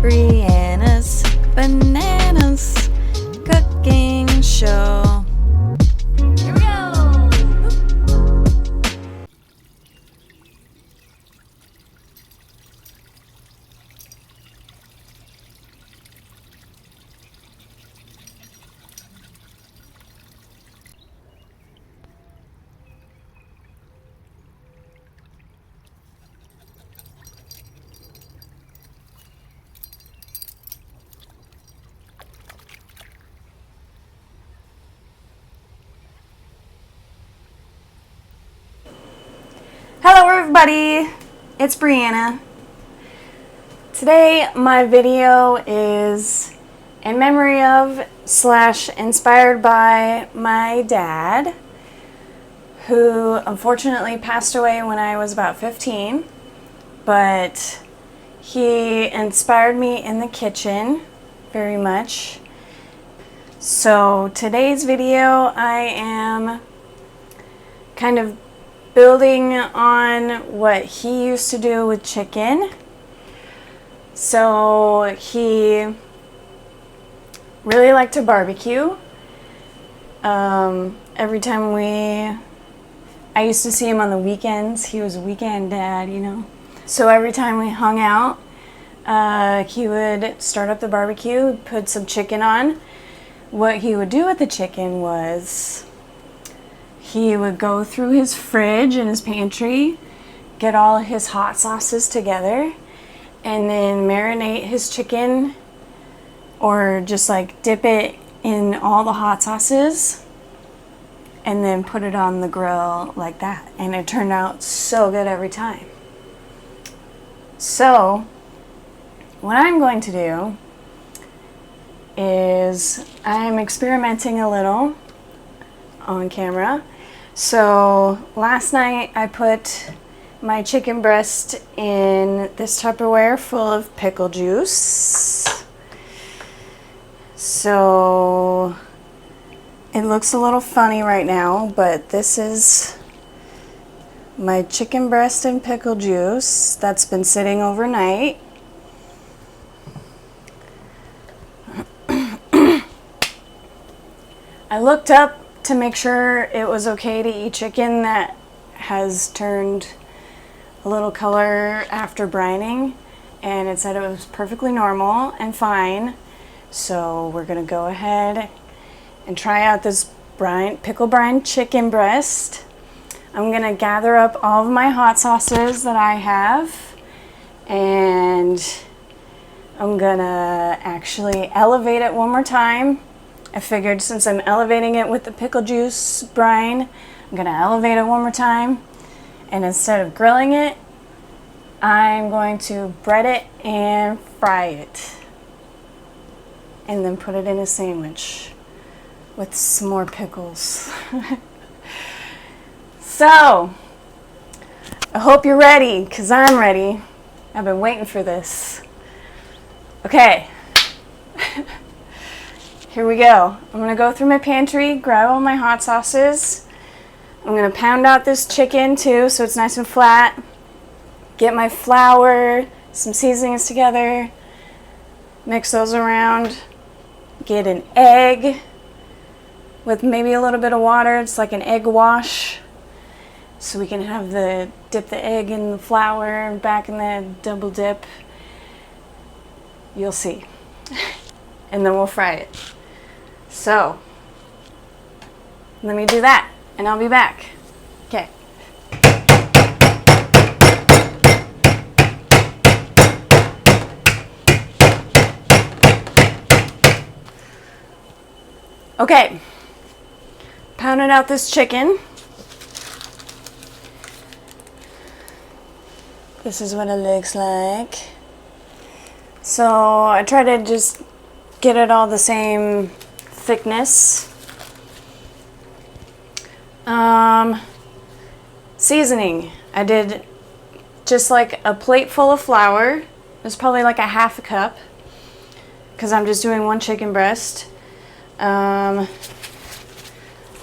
Brianna's Bananas Cooking Show. Here we go! Hello everybody, it's Brianna. Today my video is in memory of / inspired by my dad, who unfortunately passed away when I was about 15, but he inspired me in the kitchen very much. So today's video I am kind of building on what he used to do with chicken. So he really liked to barbecue. Every time I used to see him on the weekends. He was a weekend dad, you know. So every time we hung out, he would start up the barbecue, put some chicken on. What he would do with the chicken was he would go through his fridge and his pantry, get all his hot sauces together, and then marinate his chicken, or just like dip it in all the hot sauces and then put it on the grill like that. And it turned out so good every time. So what I'm going to do is I'm experimenting a little on camera. So last night I put my chicken breast in this Tupperware full of pickle juice. So it looks a little funny right now, but this is my chicken breast and pickle juice that's been sitting overnight. I looked up to make sure it was okay to eat chicken that has turned a little color after brining, and it said it was perfectly normal and fine. So we're gonna go ahead and try out this pickle brine chicken breast. I'm gonna gather up all of my hot sauces that I have, and I'm gonna actually elevate it one more time. I figured since I'm elevating it with the pickle juice brine, I'm going to elevate it one more time. And instead of grilling it, I'm going to bread it and fry it. And then put it in a sandwich with some more pickles. So, I hope you're ready, because I'm ready. I've been waiting for this. Okay. Here we go. I'm going to go through my pantry, grab all my hot sauces. I'm going to pound out this chicken too so it's nice and flat. Get my flour, some seasonings together. Mix those around. Get an egg with maybe a little bit of water. It's like an egg wash. So we can have dip the egg in the flour back in the double dip. You'll see. And then we'll fry it. So, let me do that, and I'll be back. Okay. Okay. Pounding out this chicken. This is what it looks like. So, I try to just get it all the same thickness. Seasoning. I did just like a plate full of flour. It's probably like a half a cup because I'm just doing one chicken breast.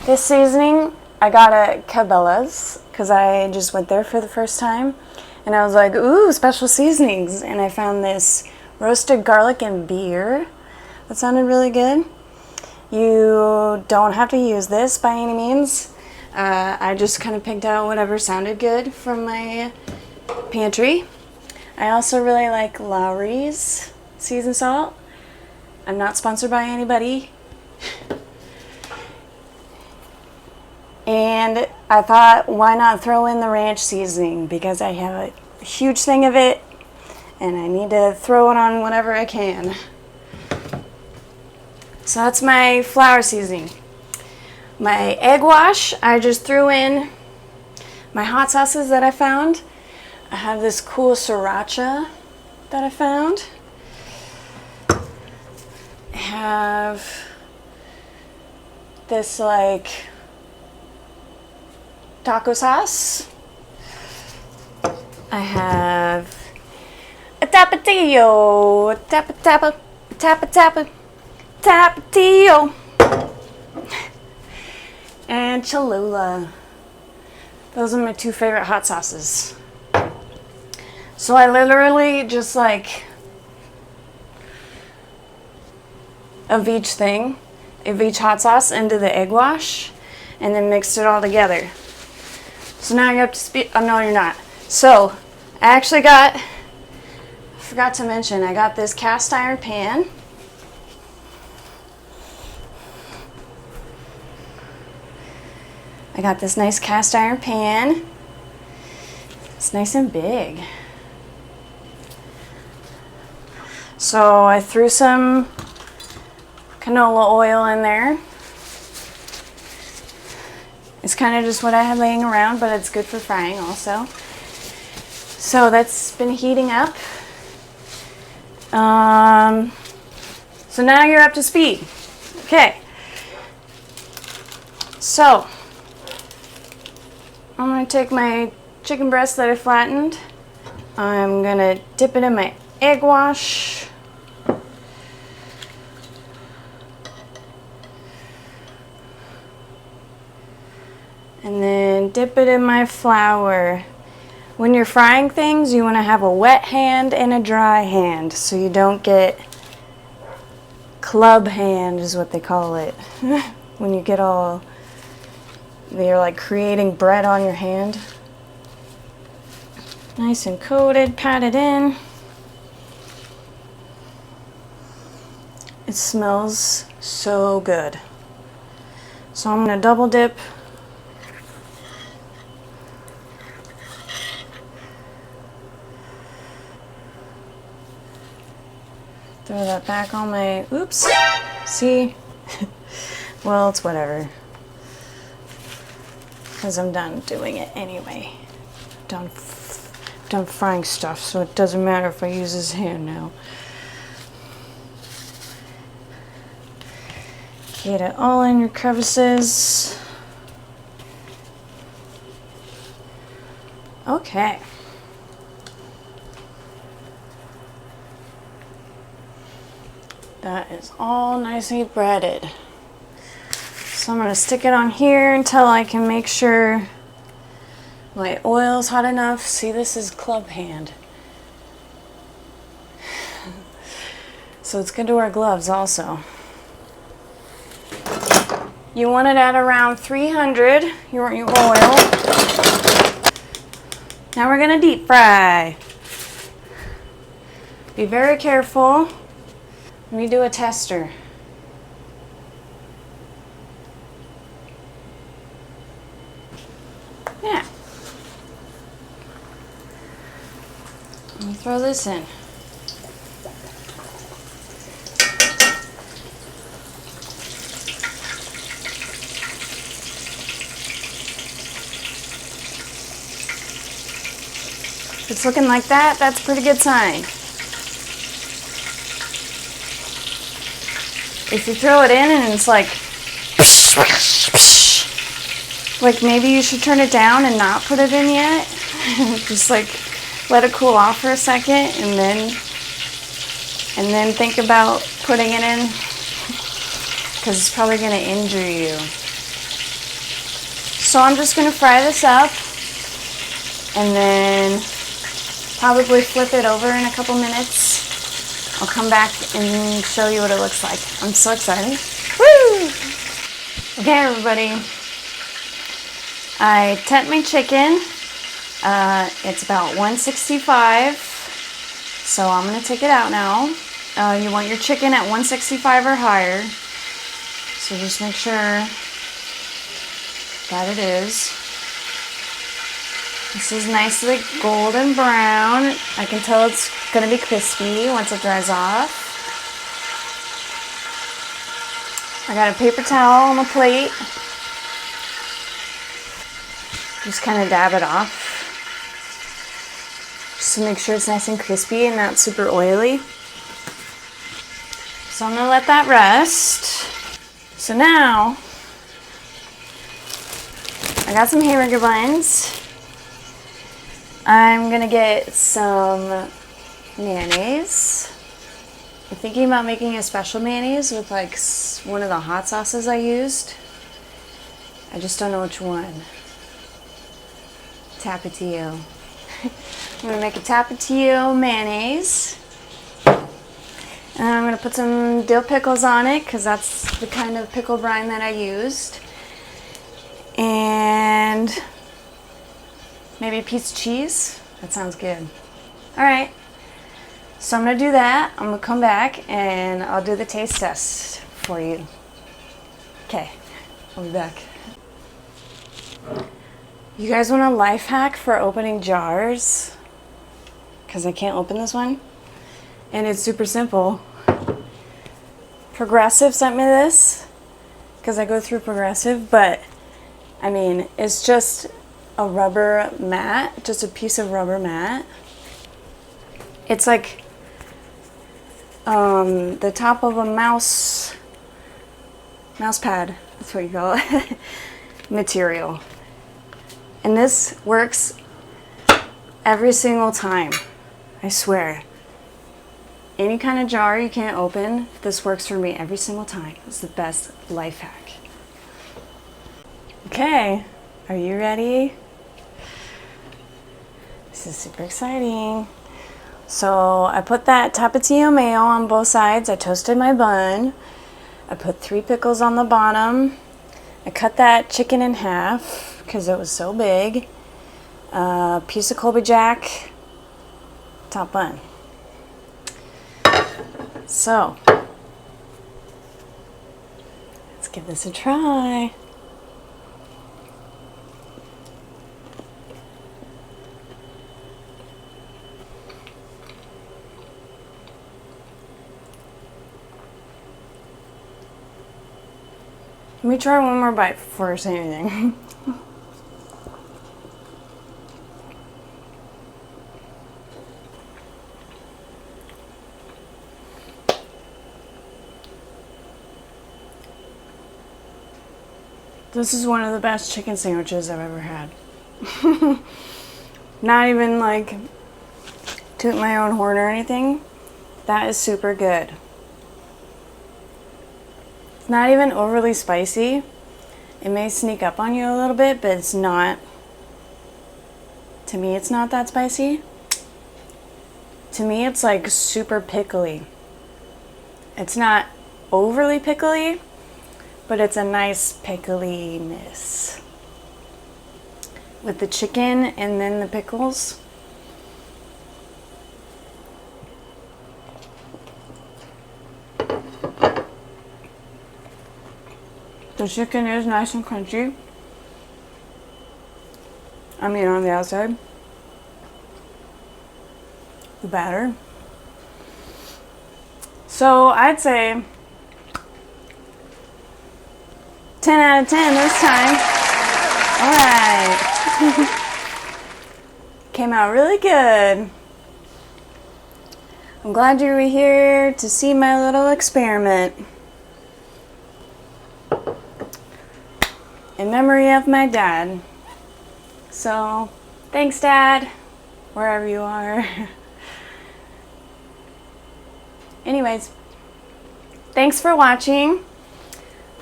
This seasoning I got at Cabela's because I just went there for the first time, and I was like, ooh, special seasonings, and I found this roasted garlic and beer. That sounded really good. You don't have to use this by any means. I just kind of picked out whatever sounded good from my pantry. I also really like Lowry's seasoned salt. I'm not sponsored by anybody. And I thought, why not throw in the ranch seasoning? Because I have a huge thing of it and I need to throw it on whenever I can. So that's my flour seasoning. My egg wash, I just threw in my hot sauces that I found. I have this cool sriracha that I found. I have this like taco sauce. I have a tapatio, tapatio, and Cholula. Those are my two favorite hot sauces. So I literally just like of each thing, of each hot sauce into the egg wash, and then mixed it all together. So now you're up to speed. Oh no, you're not. So I actually got, I forgot to mention, I got this cast iron pan. I got this nice cast iron pan. It's nice and big. So I threw some canola oil in there. It's kind of just what I had laying around, but it's good for frying also. So that's been heating up. So now you're up to speed. Okay. So I'm going to take my chicken breast that I flattened. I'm going to dip it in my egg wash. And then dip it in my flour. When you're frying things, you want to have a wet hand and a dry hand so you don't get club hand is what they call it. When you get all, you're like creating bread on your hand. Nice and coated, pat it in. It smells so good. So I'm going to double dip. Throw that back on my, oops, see? Well, it's whatever. Because I'm done doing it anyway. Done frying stuff, so it doesn't matter if I use his hand now. Get it all in your crevices. Okay. That is all nicely breaded. So I'm going to stick it on here until I can make sure my oil's hot enough. See, this is club hand. So it's good to wear gloves also. You want it at around 300, your oil. Now we're going to deep fry. Be very careful. Let me do a tester. Yeah. Let me throw this in. If it's looking like that, that's a pretty good sign. If you throw it in and it's like maybe you should turn it down and not put it in yet. Just like let it cool off for a second and then think about putting it in, because it's probably going to injure you. So I'm just going to fry this up and then probably flip it over in a couple minutes I'll come back and show you what it looks like. I'm so excited. Woo! Okay, everybody. I tent my chicken. It's about 165. So I'm going to take it out now. You want your chicken at 165 or higher. So just make sure that it is. This is nicely golden brown. I can tell it's going to be crispy once it dries off. I got a paper towel on the plate. Just kind of dab it off. Just to make sure it's nice and crispy and not super oily. So I'm going to let that rest. So now, I got some hamburger buns. I'm going to get some mayonnaise. I'm thinking about making a special mayonnaise with like one of the hot sauces I used. I just don't know which one. Tapatio. I'm going to make a Tapatio mayonnaise. And I'm going to put some dill pickles on it because that's the kind of pickle brine that I used. And maybe a piece of cheese. That sounds good. Alright. So I'm going to do that. I'm going to come back and I'll do the taste test for you. Okay. I'll be back. You guys want a life hack for opening jars? Because I can't open this one. And it's super simple. Progressive sent me this because I go through Progressive, but I mean, it's just a rubber mat, just a piece of rubber mat. It's like the top of a mouse pad, that's what you call it, material. And this works every single time, I swear. Any kind of jar you can't open, this works for me every single time. It's the best life hack. Okay, are you ready? This is super exciting. So I put that Tapatio mayo on both sides. I toasted my bun. I put 3 pickles on the bottom. I cut that chicken in half because it was so big. Piece of Colby Jack, top bun. So, let's give this a try. Let me try one more bite before I say anything. This is one of the best chicken sandwiches I've ever had. Not even like toot my own horn or anything. That is super good. It's not even overly spicy. It may sneak up on you a little bit, but it's not. To me, it's not that spicy. To me, it's like super pickly. It's not overly pickly, but it's a nice pickliness with the chicken and then the pickles. The chicken is nice and crunchy. I mean, on the outside. The batter. So I'd say 10 out of 10 this time. Alright. Came out really good. I'm glad you were here to see my little experiment. In memory of my dad. So, thanks, Dad, wherever you are. Anyways, thanks for watching.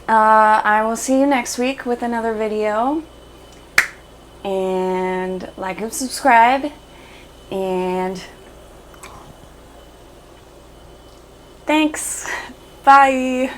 I will see you next week with another video. And like and subscribe. And Thanks. Bye.